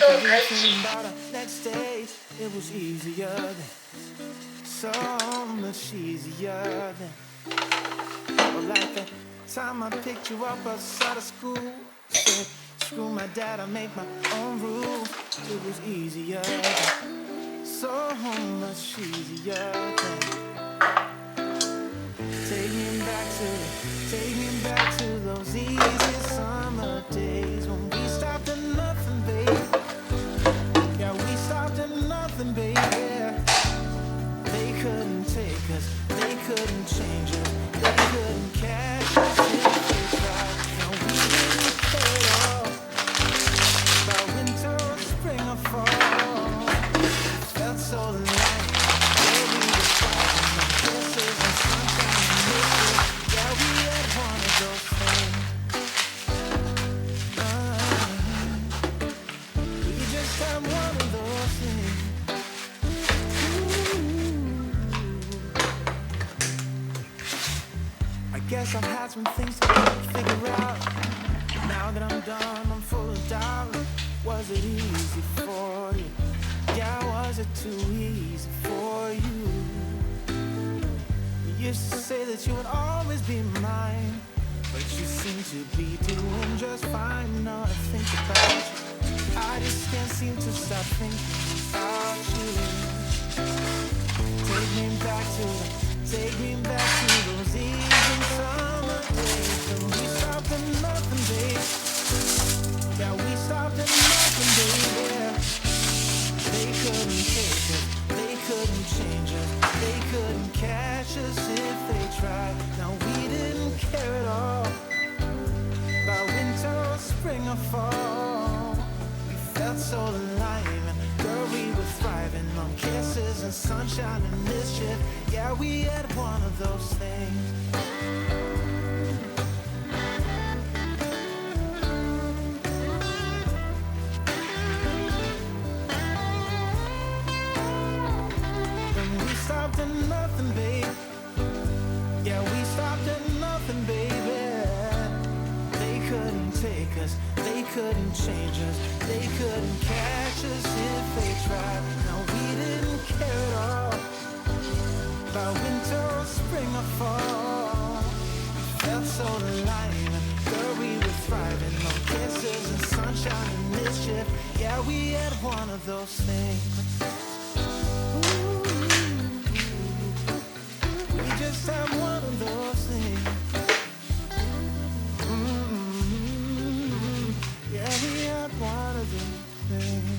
動開始 Next day, it was easier then. So much easier then. Well, like the time I picked you up outside of school. Said, screw my dad, I make my own rules. It was easier then. So much easier then. Take me back to those easy summer days when we stopped at nothing, babe. Yeah, we stopped at nothing, baby. They couldn't take us, they couldn't change us, they couldn't catch us if they tried. No, we didn't care at all about winter or spring or fall. Felt so light, yeah, we were fighting on kisses and sunshine and mischief. Yeah, we had one of those things. We just had one of those things. I guess I've had some things to figure out. Now that I'm done, I'm full of doubt. Was it easy for you? Yeah, was it too easy for you? You used to say that you would always be mine, but you seem to be doing just fine. Now I think about you, I just can't seem to stop thinking about you. Take me back to those evening summer days when we stopped at nothing, babe. Yeah, we stopped at nothing, baby. They couldn't take us, they couldn't change us, they couldn't catch us if they tried. Now we didn't care at all about winter or spring or fall. We felt so alive and girl, we were thriving on kisses and sunshine and mischief. Yeah, we had one of those things. When we stopped at nothing, babe. Yeah, we stopped at nothing, baby. They couldn't take us, they couldn't change us, they couldn't catch us if they tried. No, we didn't care at all about winter or spring or fall. We felt so alive, and girl, we were thriving on kisses and sunshine and mischief. Yeah, we had one of those things. We just had one of those things. Yeah, we had one of those things.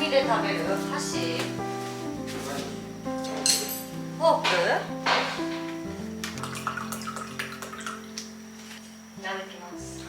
何で食べる？箸？フォーク？いただきます。